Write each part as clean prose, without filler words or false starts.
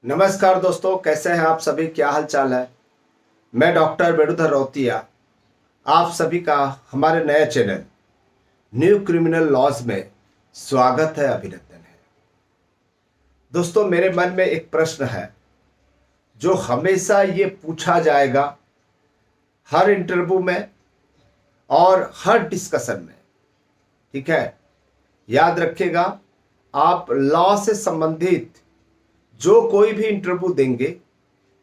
नमस्कार दोस्तों, कैसे हैं आप सभी? क्या हाल चाल है? मैं डॉक्टर वेणुधर रौतिया आप सभी का हमारे नए चैनल न्यू क्रिमिनल लॉज में स्वागत है, अभिनंदन है। दोस्तों, मेरे मन में एक प्रश्न है जो हमेशा ये पूछा जाएगा हर इंटरव्यू में और हर डिस्कशन में। ठीक है, याद रखिएगा, आप लॉ से संबंधित जो कोई भी इंटरव्यू देंगे,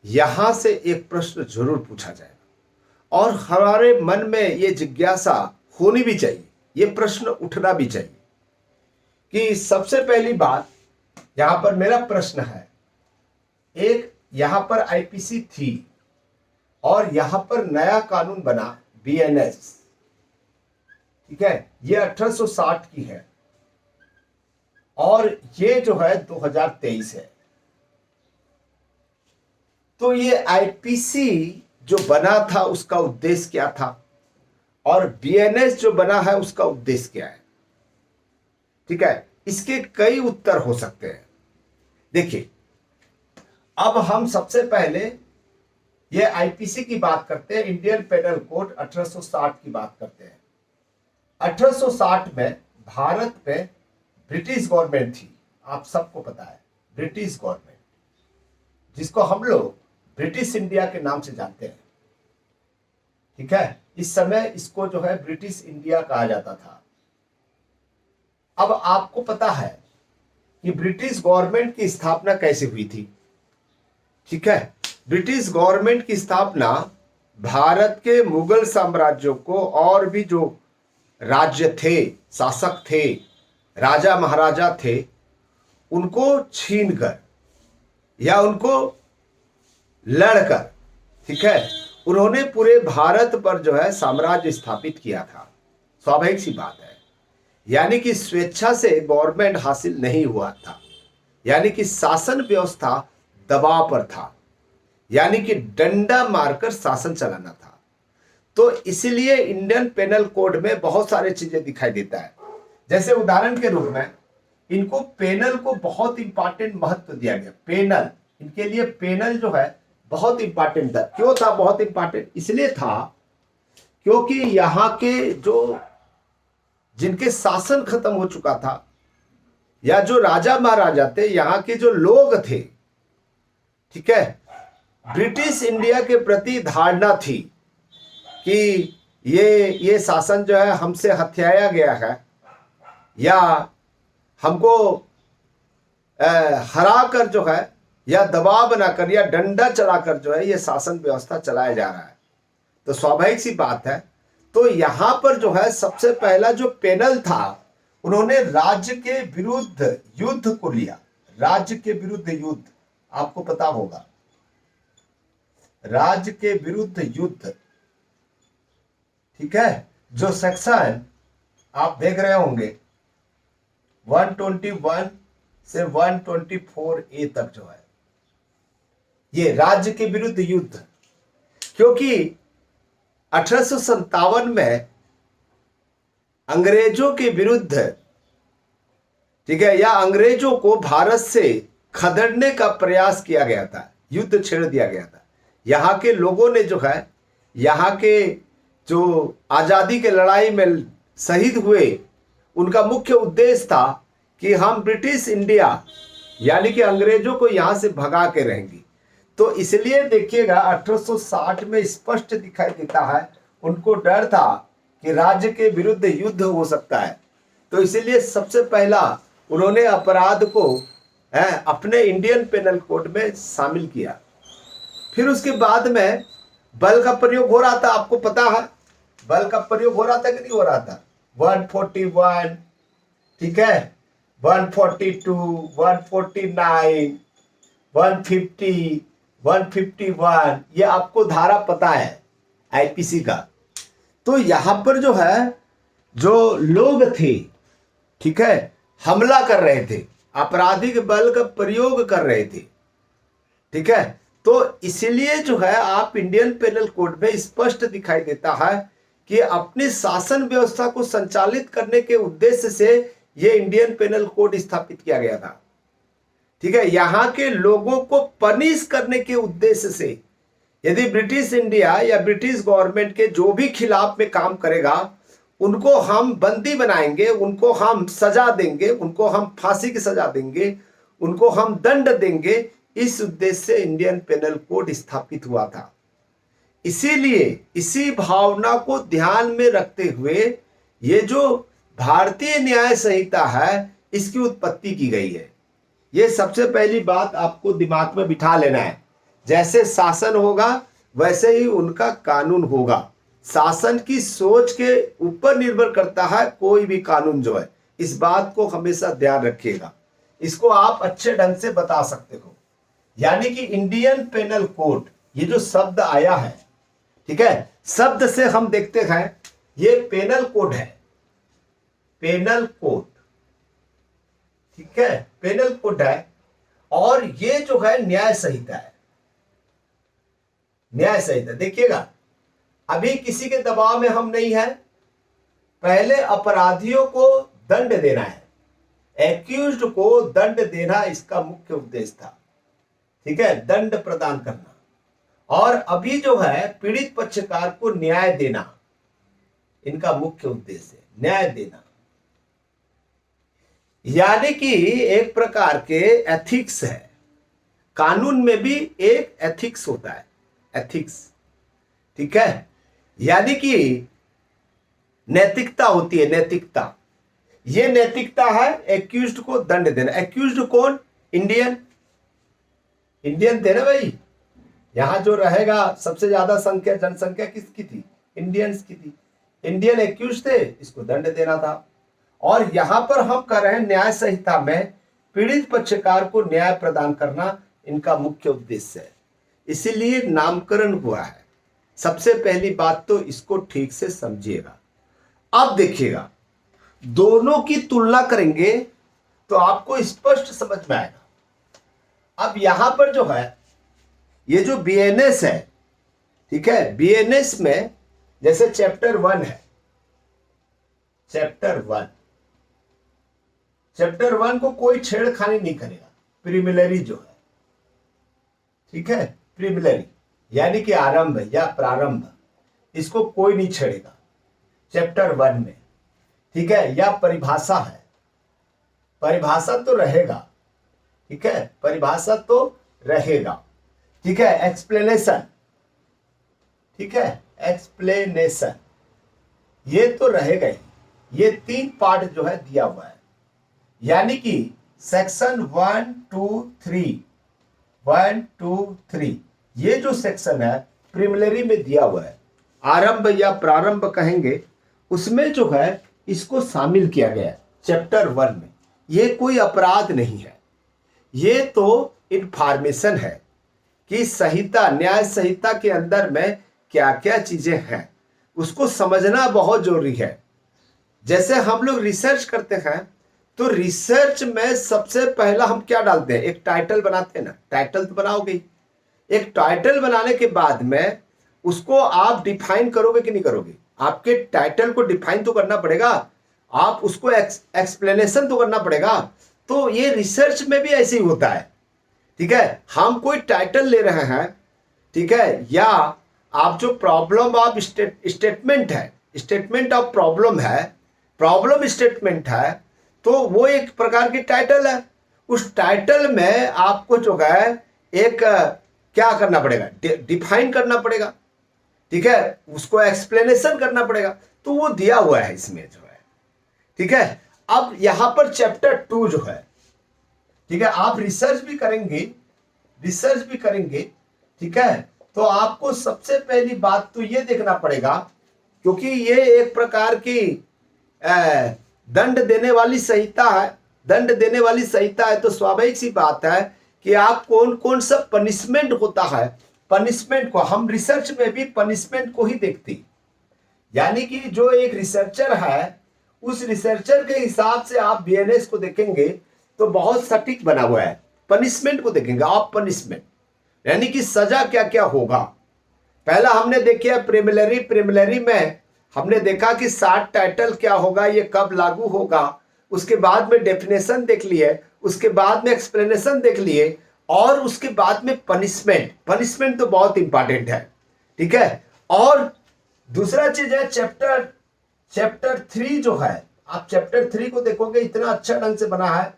यहां से एक प्रश्न जरूर पूछा जाएगा और हमारे मन में ये जिज्ञासा होनी भी चाहिए, ये प्रश्न उठना भी चाहिए कि सबसे पहली बात यहां पर मेरा प्रश्न है, एक यहां पर आईपीसी थी और यहां पर नया कानून बना बीएनएस। ठीक है, ये 1860 की है और ये जो है 2023 है। तो ये आईपीसी जो बना था उसका उद्देश्य क्या था और बीएनएस जो बना है उसका उद्देश्य क्या है? ठीक है, इसके कई उत्तर हो सकते हैं। देखिए, अब हम सबसे पहले ये आईपीसी की बात करते हैं, इंडियन पेनल कोड 1860 की बात करते हैं। 1860 में भारत में ब्रिटिश गवर्नमेंट थी, आप सबको पता है, ब्रिटिश गवर्नमेंट, जिसको हम लोग ब्रिटिश इंडिया के नाम से जानते हैं। ठीक है, इस समय इसको जो है ब्रिटिश इंडिया कहा जाता था। अब आपको पता है कि ब्रिटिश गवर्नमेंट की स्थापना कैसे हुई थी? ठीक है, ब्रिटिश गवर्नमेंट की स्थापना भारत के मुगल साम्राज्यों को और भी जो राज्य थे, शासक थे, राजा महाराजा थे, उनको छीनकर या उनको लड़कर, ठीक है, उन्होंने पूरे भारत पर जो है साम्राज्य स्थापित किया था। स्वाभाविक सी बात है, यानी कि स्वेच्छा से गवर्नमेंट हासिल नहीं हुआ था, यानी कि शासन व्यवस्था दबाव पर था, यानी कि डंडा मारकर शासन चलाना था। तो इसलिए इंडियन पेनल कोड में बहुत सारी चीजें दिखाई देता है। जैसे उदाहरण के रूप में इनको पेनल को बहुत इंपॉर्टेंट महत्व दिया गया। पेनल, इनके लिए पेनल जो है बहुत इंपॉर्टेंट था। क्यों था बहुत इंपॉर्टेंट? इसलिए था क्योंकि यहाँ के जो जिनके शासन खत्म हो चुका था या जो राजा महाराजा थे, यहाँ के जो लोग थे, ठीक है, ब्रिटिश इंडिया के प्रति धारणा थी कि ये शासन जो है हमसे हथियाया गया है या हमको हरा कर जो है या दबाव बनाकर या डंडा चलाकर जो है ये शासन व्यवस्था चलाया जा रहा है। तो स्वाभाविक सी बात है, तो यहां पर जो है सबसे पहला जो पेनल था, उन्होंने राज्य के विरुद्ध युद्ध को लिया। राज्य के विरुद्ध युद्ध, आपको पता होगा, राज्य के विरुद्ध युद्ध। ठीक है, जो सेक्शन आप देख रहे होंगे 121 से 124A तक जो है ये राज्य के विरुद्ध युद्ध, क्योंकि 1857 में अंग्रेजों के विरुद्ध, ठीक है, या अंग्रेजों को भारत से खदेड़ने का प्रयास किया गया था, युद्ध छेड़ दिया गया था। यहाँ के लोगों ने जो है, यहाँ के जो आजादी के लड़ाई में शहीद हुए, उनका मुख्य उद्देश्य था कि हम ब्रिटिश इंडिया यानी कि अंग्रेजों को यहां से भगा के रहेंगे। तो इसलिए देखिएगा 1860 में स्पष्ट दिखाई देता है, उनको डर था कि राज्य के विरुद्ध युद्ध हो सकता है। तो इसलिए सबसे पहला उन्होंने अपराध को अपने इंडियन पेनल कोड में शामिल किया। फिर उसके बाद में बल का प्रयोग हो रहा था, आपको पता है बल का प्रयोग हो रहा था कि नहीं हो रहा था? 141, ठीक है, 142, 149, 150, 151, ये आपको धारा पता है आईपीसी का। तो यहां पर जो है, जो लोग थे, ठीक है, हमला कर रहे थे, आपराधिक बल का प्रयोग कर रहे थे। ठीक है, तो इसलिए जो है आप इंडियन पेनल कोड में स्पष्ट दिखाई देता है कि अपनी शासन व्यवस्था को संचालित करने के उद्देश्य से यह इंडियन पेनल कोड स्थापित किया गया था। ठीक है, यहाँ के लोगों को पनिश करने के उद्देश्य से यदि ब्रिटिश इंडिया या ब्रिटिश गवर्नमेंट के जो भी खिलाफ में काम करेगा उनको हम बंदी बनाएंगे, उनको हम सजा देंगे, उनको हम फांसी की सजा देंगे, उनको हम दंड देंगे, इस उद्देश्य से इंडियन पेनल कोड स्थापित हुआ था। इसीलिए इसी भावना को ध्यान में रखते हुए ये जो भारतीय न्याय संहिता है इसकी उत्पत्ति की गई है। ये सबसे पहली बात आपको दिमाग में बिठा लेना है। जैसे शासन होगा वैसे ही उनका कानून होगा। शासन की सोच के ऊपर निर्भर करता है कोई भी कानून जो है, इस बात को हमेशा ध्यान रखिएगा। इसको आप अच्छे ढंग से बता सकते हो। यानी कि इंडियन पेनल कोड ये जो शब्द आया है, ठीक है, शब्द से हम देखते हैं ये पेनल कोड है, पेनल कोड, ठीक है, पेनल कोड है और ये जो है न्याय संहिता है। न्याय संहिता देखिएगा, अभी किसी के दबाव में हम नहीं है। पहले अपराधियों को दंड देना है, एक्यूज्ड को दंड देना इसका मुख्य उद्देश्य था, ठीक है, दंड प्रदान करना। और अभी जो है पीड़ित पक्षकार को न्याय देना इनका मुख्य उद्देश्य है, न्याय देना। यानी कि एक प्रकार के एथिक्स है, कानून में भी एक एथिक्स होता है, एथिक्स, ठीक है, यानी कि नैतिकता होती है, नैतिकता। ये नैतिकता है एक्यूज्ड को दंड देना। एक्यूज्ड कौन? इंडियन, इंडियन थे ना भाई। यहां जो रहेगा सबसे ज्यादा संख्या, जनसंख्या किसकी थी? इंडियंस की थी। इंडियन एक्यूज थे, इसको दंड देना था। और यहां पर हम कर रहे हैं न्याय संहिता में पीड़ित पक्षकार को न्याय प्रदान करना इनका मुख्य उद्देश्य है, इसीलिए नामकरण हुआ है। सबसे पहली बात तो इसको ठीक से समझिएगा। अब देखिएगा, दोनों की तुलना करेंगे तो आपको स्पष्ट समझ में आएगा। अब यहां पर जो है ये जो बीएनएस है, ठीक है, बीएनएस में जैसे चैप्टर 1 है, चैप्टर 1, चैप्टर 1 को कोई छेड़खानी नहीं करेगा। प्रीलिमिनरी जो है, ठीक है, प्रीलिमिनरी यानी कि आरंभ या प्रारंभ, इसको कोई नहीं छेड़ेगा चैप्टर 1 में, ठीक है। या परिभाषा है, परिभाषा तो रहेगा, ठीक है, परिभाषा तो रहेगा, ठीक है। एक्सप्लेनेशन, ठीक है, एक्सप्लेनेशन ये तो रहेगा ही। ये 3 पार्ट जो है दिया हुआ है, यानी कि सेक्शन 1, 2, 3, 1, 2, 3 ये जो सेक्शन है प्रीलिमिनरी में दिया हुआ है, आरंभ या प्रारंभ कहेंगे, उसमें जो है इसको शामिल किया गया है चैप्टर 1 में। ये कोई अपराध नहीं है, ये तो इंफॉर्मेशन है कि संहिता, न्याय संहिता के अंदर में क्या क्या चीजें हैं, उसको समझना बहुत जरूरी है। जैसे हम लोग रिसर्च करते हैं तो रिसर्च में सबसे पहला हम क्या डालते हैं? एक टाइटल बनाते हैं ना, टाइटल तो बनाओगे। एक टाइटल बनाने के बाद में उसको आप डिफाइन करोगे कि नहीं करोगे? आपके टाइटल को डिफाइन तो करना पड़ेगा, आप उसको एक्सप्लेनेशन तो करना पड़ेगा। तो ये रिसर्च में भी ऐसे ही होता है, ठीक है। हम कोई टाइटल ले रहे हैं, ठीक है, या आप जो प्रॉब्लम ऑफ स्टेटमेंट है, स्टेटमेंट ऑफ प्रॉब्लम है, प्रॉब्लम स्टेटमेंट है, तो वो एक प्रकार की टाइटल है। उस टाइटल में आपको जो है एक क्या करना पड़ेगा? डिफाइन करना पड़ेगा, ठीक है, उसको एक्सप्लेनेशन करना पड़ेगा। तो वो दिया हुआ है इसमें जो है, ठीक है। अब यहां पर चैप्टर 2 जो है, ठीक है, आप रिसर्च भी करेंगे, रिसर्च भी करेंगे, ठीक है, तो आपको सबसे पहली बात तो ये देखना पड़ेगा, क्योंकि ये एक प्रकार की दंड देने वाली संहिता है, दंड देने वाली संहिता है, तो स्वाभाविक सी बात है कि आप कौन कौन सा पनिशमेंट होता है, पनिशमेंट को हम रिसर्च में भी पनिशमेंट को ही देखते। यानी कि जो एक रिसर्चर है, उस रिसर्चर के हिसाब से आप बीएनएस को देखेंगे तो बहुत सटीक बना हुआ है। पनिशमेंट को देखेंगे आप, पनिशमेंट यानी कि सजा क्या क्या होगा। पहला हमने देखा प्रीलिमिनरी, प्रीलिमिनरी में हमने देखा कि 60 टाइटल क्या होगा, ये कब लागू होगा, उसके बाद में डेफिनेशन देख लिए, उसके बाद में एक्सप्लेनेशन देख लिए, और उसके बाद में पनिशमेंट। पनिशमेंट तो बहुत इंपॉर्टेंट है, ठीक है। और दूसरा चीज है चैप्टर 3 जो है, आप चैप्टर 3 को देखोगे इतना अच्छा ढंग से बना है,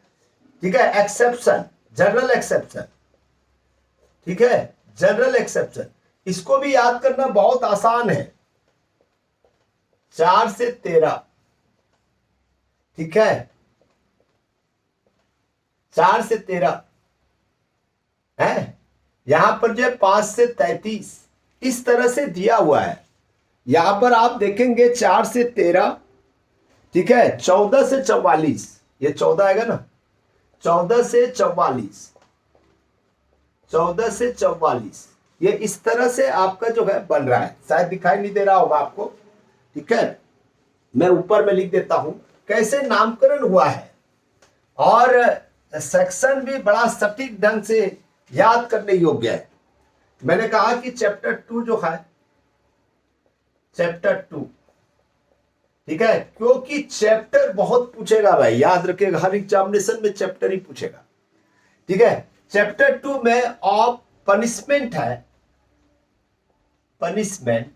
ठीक है। एक्सेप्शन, जनरल एक्सेप्शन, ठीक है, जनरल एक्सेप्शन, इसको भी याद करना बहुत आसान है। 4 से 13, ठीक है, 4 से 13 है। यहां पर जो है 5 से 33 इस तरह से दिया हुआ है। यहां पर आप देखेंगे 4 से 13, ठीक है, 14 से 44, ये 14 आएगा ना, 14 से 44, 14 से 44, ये इस तरह से आपका जो है बन रहा है। शायद दिखाई नहीं दे रहा होगा आपको, ठीक है, मैं ऊपर में लिख देता हूं कैसे नामकरण हुआ है। और सेक्शन भी बड़ा सटीक ढंग से याद करने योग्य है। मैंने कहा कि चैप्टर 2 जो है, चैप्टर 2, ठीक है, क्योंकि चैप्टर बहुत पूछेगा भाई, याद रखिएगा, हर एग्जामिनेशन में चैप्टर ही पूछेगा, ठीक है। चैप्टर 2 में ऑफ पनिशमेंट है, पनिशमेंट,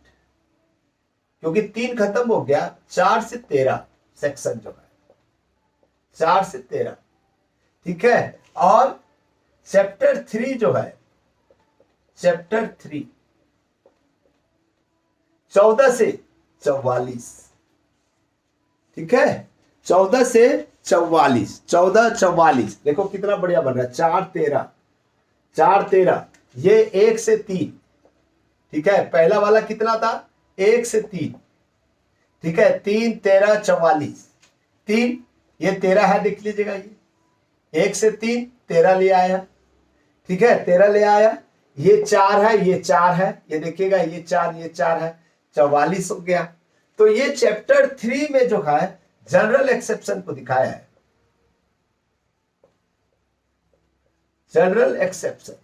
क्योंकि 3 खत्म हो गया, 4 से 13 सेक्शन जो है, 4 से 13, ठीक है। और चैप्टर 3 जो है, चैप्टर 3 14 से 44, ठीक है, 14 से 44, 14 44, देखो कितना बढ़िया बन रहा है। 4 13, 4 13, ये 1 से 3, ठीक है। पहला वाला कितना था, 1 से 3, ठीक है, 3 13 44, 3 ये 13 है, देख लीजिएगा, ये 1 से 3 13 ले आया, ठीक है, 13 ले आया। ये 4 है, ये 4 है, ये देखिएगा, ये 4 ये 4 है, 44 हो गया। तो ये चैप्टर 3 में जो है जनरल एक्सेप्शन को दिखाया है, जनरल एक्सेप्शन।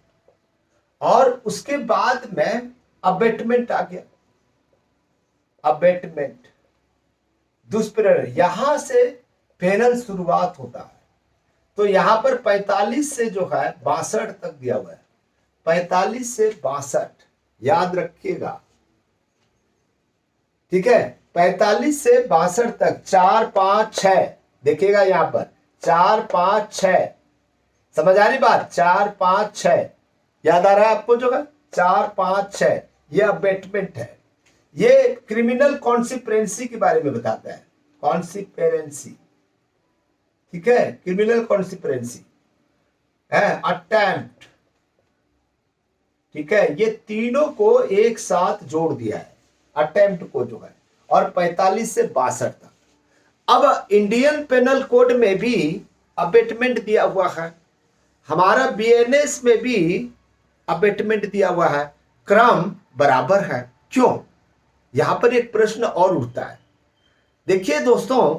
और उसके बाद में अबेटमेंट आ गया, अबेटमेंट, दुष्प्रेरण, यहां से पेनल शुरुआत होता है। तो यहां पर 45 से जो है 62 तक दिया हुआ है, 45 से 62, याद रखिएगा, ठीक है, 45 से 62 तक, 4 5 6, देखिएगा यहां पर 4 5 6, समझ आ रही बात, 4 5 6, याद आ रहा है आपको जो है, 4 5 6, ये अबेटमेंट है। ये क्रिमिनल कॉन्सिक्वेंसी के बारे में बताता है, कॉन्सिक्वेंसी, ठीक है, क्रिमिनल कॉन्सिक्वेंसी है, अटेम्प्ट, ठीक है, ये तीनों को एक साथ जोड़ दिया है, अटेम्प्ट को जो है, और 45 से 62 तक। अब इंडियन पेनल कोड में भी अबेटमेंट दिया हुआ है, हमारा बीएनएस में भी अबेटमेंट दिया हुआ है, क्रम बराबर है। क्यों? यहां पर एक प्रश्न और उठता है। देखिए दोस्तों,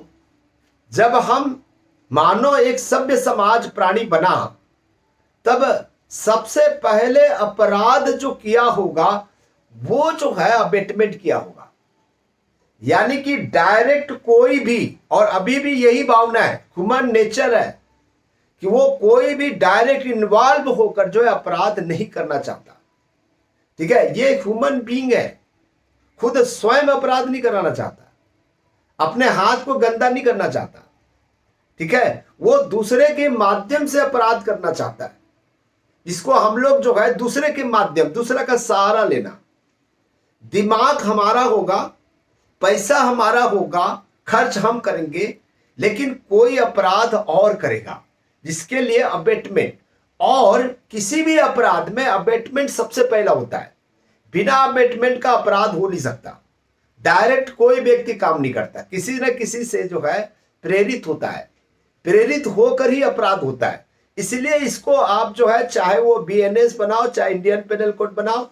जब हम मानो एक सभ्य समाज प्राणी बना, तब सबसे पहले अपराध जो किया होगा वो जो है अबेटमेंट किया होगा। यानी कि डायरेक्ट कोई भी, और अभी भी यही भावना है, ह्यूमन नेचर है कि वो कोई भी डायरेक्ट इन्वॉल्व होकर जो है अपराध नहीं करना चाहता, ठीक है। ये ह्यूमन बीइंग है, खुद स्वयं अपराध नहीं कराना चाहता, अपने हाथ को गंदा नहीं करना चाहता, ठीक है, वो दूसरे के माध्यम से अपराध करना चाहता है। इसको हम लोग जो है दूसरे के माध्यम, दूसरा का सहारा लेना, दिमाग हमारा होगा, पैसा हमारा होगा, खर्च हम करेंगे, लेकिन कोई अपराध और करेगा, जिसके लिए अबेटमेंट। और किसी भी अपराध में अबेटमेंट सबसे पहला होता है, बिना अबेटमेंट का अपराध हो नहीं सकता। डायरेक्ट कोई व्यक्ति काम नहीं करता, किसी न किसी से जो है प्रेरित होता है, प्रेरित होकर ही अपराध होता है। इसलिए इसको आप जो है, चाहे वो बीएनएस बनाओ, चाहे इंडियन पेनल कोड बनाओ,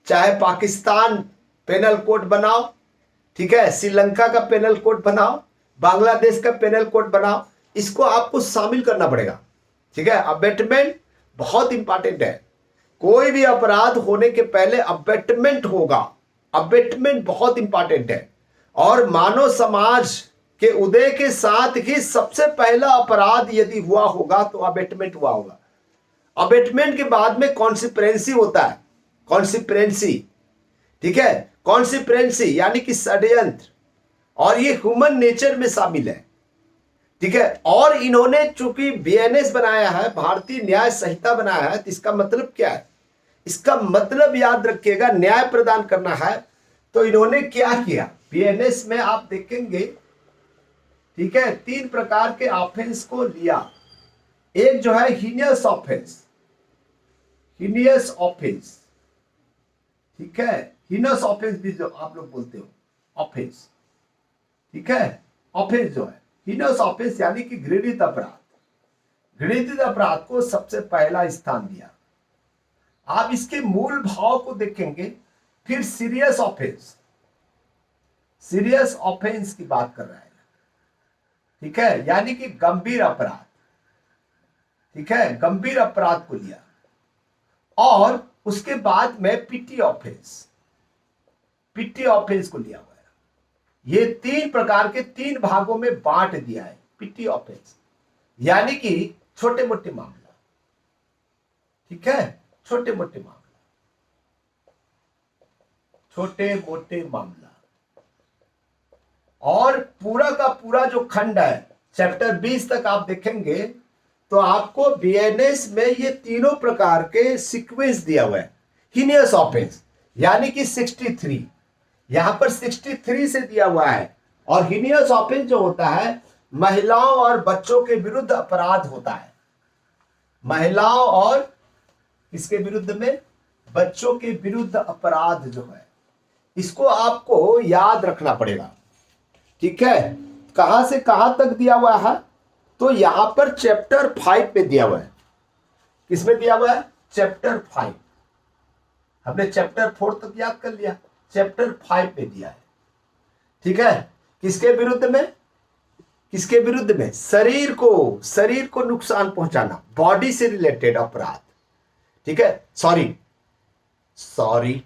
चाहे पाकिस्तान पेनल कोड बनाओ, ठीक है, श्रीलंका का पेनल कोड बनाओ, बांग्लादेश का पेनल कोड बनाओ, इसको आपको शामिल करना पड़ेगा, ठीक है। अबेटमेंट बहुत इंपॉर्टेंट है, कोई भी अपराध होने के पहले अबेटमेंट होगा, अबेटमेंट बहुत इंपॉर्टेंट है। और मानव समाज के उदय के साथ ही सबसे पहला अपराध यदि हुआ होगा तो अबेटमेंट हुआ होगा। अबेटमेंट के बाद में कॉन्सिप्रेंसी होता है, कॉन्सिप्रेंसी, ठीक है, कॉन्सिप्रेंसी यानी कि षड्यंत्र, और ये ह्यूमन नेचर में शामिल है, ठीक है। और इन्होंने चूंकि बीएनएस बनाया है, भारतीय न्याय संहिता बनाया है, तो इसका मतलब क्या है? इसका मतलब याद रखिएगा, न्याय प्रदान करना है। तो इन्होंने क्या किया बीएनएस में आप देखेंगे, ठीक है, 3 प्रकार के ऑफेंस को लिया। एक जो है हीनियस ऑफेंस, हीनियस ऑफेंस, ठीक है, हीनस ऑफेंस भी जो आप लोग बोलते हो ऑफेंस, ठीक है, ऑफेंस जो है हीनस ऑफेंस यानी कि घृणित अपराध। घृणित अपराध को सबसे पहला स्थान दिया। आप इसके मूल भाव को देखेंगे। फिर सीरियस ऑफेंस, सीरियस ऑफेंस की बात कर रहा है, ठीक है, यानी कि गंभीर अपराध, ठीक है, गंभीर अपराध को लिया। और उसके बाद में पिटी ऑफेंस, पिटी ऑफेंस को लिया हुआ है। ये 3 प्रकार के 3 भागों में बांट दिया है पिटी ऑफेंस, यानी कि छोटे मोटे मामला, ठीक है, छोटे मोटे मामला, छोटे मोटे मामला। और पूरा का पूरा जो खंड है चैप्टर 20 तक आप देखेंगे तो आपको बीएनएस में ये तीनों प्रकार के सीक्वेंस दिया हुआ है। हीनियस ऑफेंस यानी कि 63, यहां पर 63 से दिया हुआ है। और हीनियस ऑफेंस जो होता है महिलाओं और बच्चों के विरुद्ध अपराध होता है, महिलाओं और इसके विरुद्ध में बच्चों के विरुद्ध अपराध जो है, इसको आपको याद रखना पड़ेगा, ठीक है। कहां से कहां तक दिया हुआ है? तो यहां पर चैप्टर 5 पे दिया हुआ है। किसमें दिया हुआ है? चैप्टर 5। हमने चैप्टर 4 तक याद कर लिया, चैप्टर 5 पे दिया है, ठीक है। किसके विरुद्ध में? किसके विरुद्ध में? शरीर को नुकसान पहुंचाना, बॉडी से रिलेटेड अपराध, ठीक है। सॉरी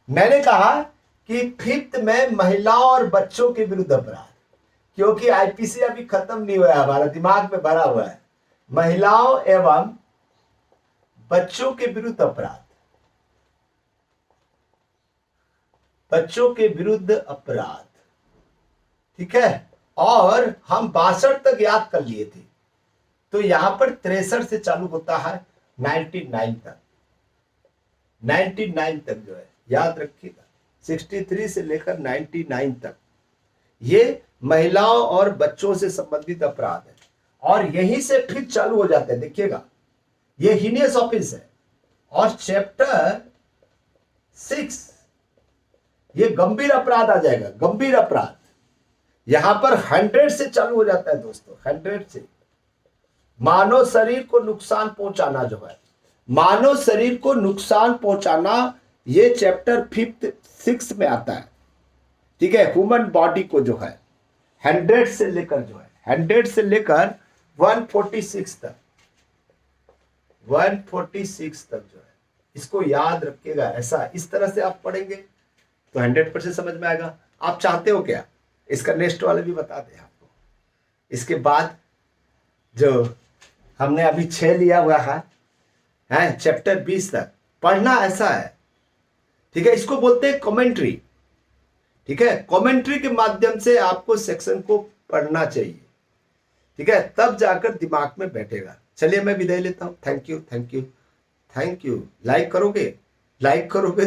मैंने कहा कि 5th में महिलाओं और बच्चों के विरुद्ध अपराध, क्योंकि आईपीसी अभी खत्म नहीं हुआ है, हमारा दिमाग में भरा हुआ है। महिलाओं एवं बच्चों के विरुद्ध अपराध, बच्चों के विरुद्ध अपराध, ठीक है। और हम 62 तक याद कर लिए थे, तो यहां पर 63 से चालू होता है 99 तक, 99 तक जो है याद रखिएगा, 63 से लेकर 99 तक ये महिलाओं और बच्चों से संबंधित अपराध है। और यहीं से फिर चालू हो जाते हैं, देखिएगा ये हीनियस ऑफेंस है। और चैप्टर 6 ये गंभीर अपराध आ जाएगा, गंभीर अपराध। यहां पर 100 से चालू हो जाता है दोस्तों, 100 से। मानव शरीर को नुकसान पहुंचाना जो है, मानव शरीर को नुकसान पहुंचाना, ये चैप्टर 5th 6 में आता है, ठीक है। ह्यूमन बॉडी को जो है 100 से लेकर जो है 100 से लेकर 146 तक, 146 तक जो है, इसको याद रखिएगा। ऐसा इस तरह से आप पढ़ेंगे तो 100% समझ में आएगा। आप चाहते हो क्या इसका नेक्स्ट वाले भी बता दें आपको। इसके बाद जो हमने अभी 6 लिया हुआ है चैप्टर 20 तक पढ़ना, ऐसा है, ठीक है। इसको बोलते हैं कमेंट्री, ठीक है। कमेंट्री के माध्यम से आपको सेक्शन को पढ़ना चाहिए, ठीक है, तब जाकर दिमाग में बैठेगा। चलिए मैं विदाई लेता हूं। Thank you, thank you, thank you. Like करोगे? लाइक करोगे